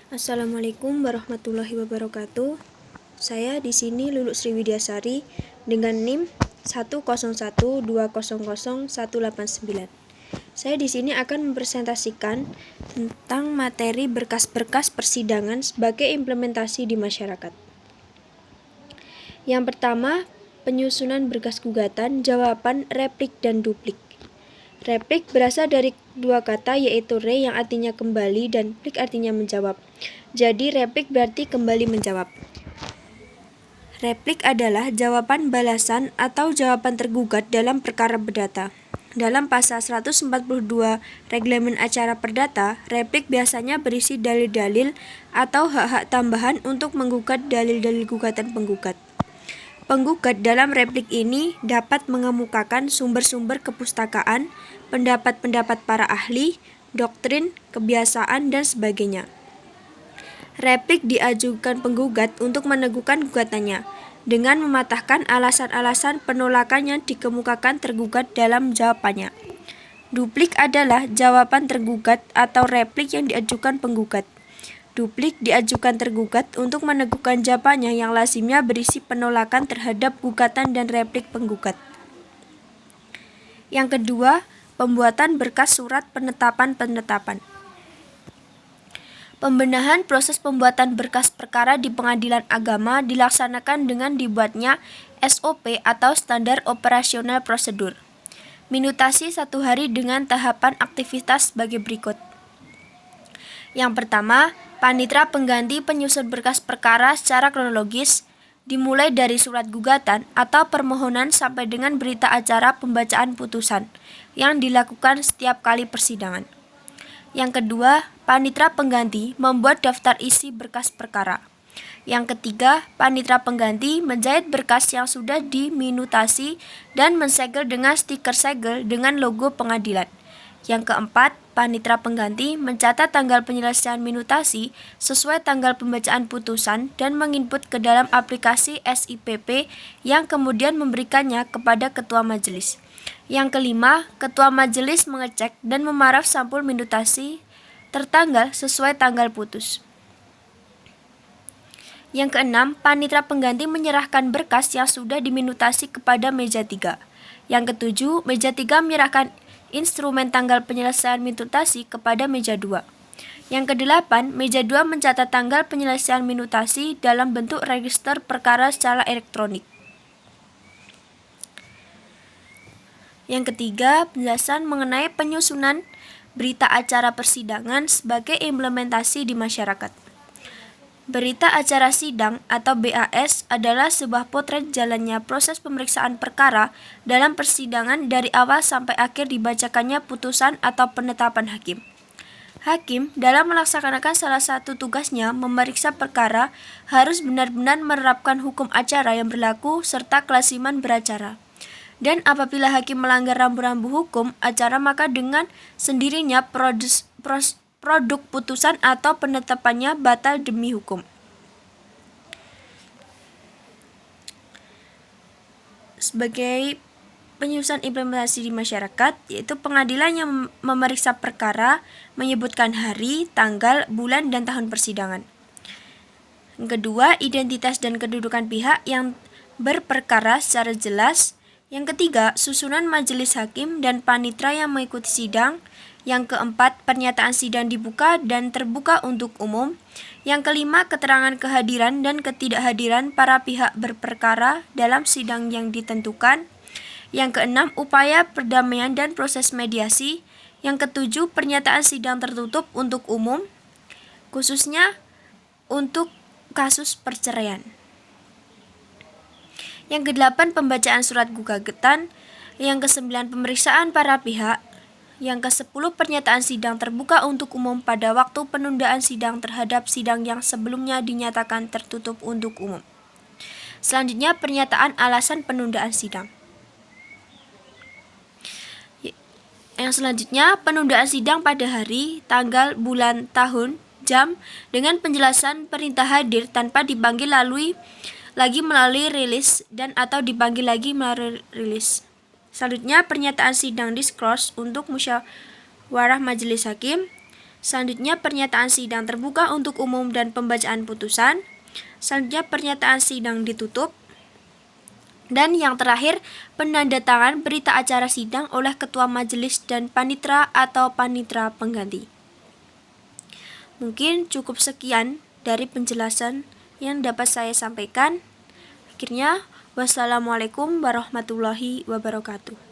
Assalamualaikum warahmatullahi wabarakatuh. Saya di sini Luluk Sriwidyasari dengan NIM 101200189. Saya di sini akan mempresentasikan tentang materi berkas-berkas persidangan sebagai implementasi di masyarakat. Yang pertama, penyusunan berkas gugatan, jawaban, replik, dan duplik. Replik berasal dari dua kata yaitu re yang artinya kembali dan plik artinya menjawab. Jadi replik berarti kembali menjawab. Replik adalah jawaban balasan atau jawaban tergugat dalam perkara perdata. Dalam pasal 142 Reglamen Acara Perdata, replik biasanya berisi dalil-dalil atau hak-hak tambahan untuk menggugat dalil-dalil gugatan penggugat. Penggugat dalam replik ini dapat mengemukakan sumber-sumber kepustakaan, pendapat-pendapat para ahli, doktrin, kebiasaan, dan sebagainya. Replik diajukan penggugat untuk meneguhkan gugatannya dengan mematahkan alasan-alasan penolakan yang dikemukakan tergugat dalam jawabannya. Duplik adalah jawaban tergugat atau replik yang diajukan penggugat. Duplik diajukan tergugat untuk meneguhkan jawabannya yang lazimnya berisi penolakan terhadap gugatan dan replik penggugat. Yang kedua, pembuatan berkas surat penetapan. Pembenahan proses pembuatan berkas perkara di pengadilan agama dilaksanakan dengan dibuatnya SOP atau Standar Operasional Prosedur. Minutasi 1 hari dengan tahapan aktivitas sebagai berikut. Yang pertama, panitera pengganti penyusun berkas perkara secara kronologis, dimulai dari surat gugatan atau permohonan sampai dengan berita acara pembacaan putusan yang dilakukan setiap kali persidangan. Yang kedua, panitera pengganti membuat daftar isi berkas perkara. Yang ketiga, panitera pengganti menjahit berkas yang sudah diminutasi dan mensegel dengan stiker segel dengan logo pengadilan. Yang keempat, panitera pengganti mencatat tanggal penyelesaian minutasi sesuai tanggal pembacaan putusan dan menginput ke dalam aplikasi SIPP yang kemudian memberikannya kepada ketua majelis. Yang kelima, ketua majelis mengecek dan memaraf sampul minutasi tertanggal sesuai tanggal putus. Yang keenam, panitera pengganti menyerahkan berkas yang sudah diminutasi kepada meja 3. Yang ketujuh, meja 3 menyerahkan instrumen tanggal penyelesaian minutasi kepada meja 2. Yang kedelapan, meja 2 mencatat tanggal penyelesaian minutasi dalam bentuk register perkara secara elektronik. Yang ketiga, penjelasan mengenai penyusunan berita acara persidangan sebagai implementasi di masyarakat. Berita acara sidang atau BAS adalah sebuah potret jalannya proses pemeriksaan perkara dalam persidangan dari awal sampai akhir dibacakannya putusan atau penetapan hakim. Hakim dalam melaksanakan salah satu tugasnya memeriksa perkara harus benar-benar menerapkan hukum acara yang berlaku serta kelasiman beracara. Dan apabila hakim melanggar rambu-rambu hukum acara maka dengan sendirinya produk putusan atau penetapannya batal demi hukum. Sebagai penyusunan implementasi di masyarakat, yaitu pengadilan yang memeriksa perkara menyebutkan hari, tanggal, bulan, dan tahun persidangan. Yang kedua, identitas dan kedudukan pihak yang berperkara secara jelas. Yang ketiga, susunan majelis hakim dan panitera yang mengikuti sidang. Yang keempat, pernyataan sidang dibuka dan terbuka untuk umum. Yang kelima, keterangan kehadiran dan ketidakhadiran para pihak berperkara dalam sidang yang ditentukan. Yang keenam, upaya perdamaian dan proses mediasi. Yang ketujuh, pernyataan sidang tertutup untuk umum, khususnya untuk kasus perceraian. Yang kedelapan, pembacaan surat gugatan. Yang kesembilan, pemeriksaan para pihak. Yang ke-10, pernyataan sidang terbuka untuk umum pada waktu penundaan sidang terhadap sidang yang sebelumnya dinyatakan tertutup untuk umum. Selanjutnya, pernyataan alasan penundaan sidang. Yang selanjutnya, penundaan sidang pada hari, tanggal, bulan, tahun, jam, dengan penjelasan perintah hadir tanpa dipanggil lagi melalui rilis dan atau dipanggil lagi melalui rilis. Selanjutnya, pernyataan sidang discourse untuk musyawarah majelis hakim. Selanjutnya pernyataan sidang terbuka untuk umum dan pembacaan putusan. Selanjutnya pernyataan sidang ditutup. Dan yang terakhir, penandatangan berita acara sidang oleh ketua majelis dan panitera atau panitera pengganti. Mungkin cukup sekian dari penjelasan yang dapat saya sampaikan. Akhirnya, wassalamualaikum warahmatullahi wabarakatuh.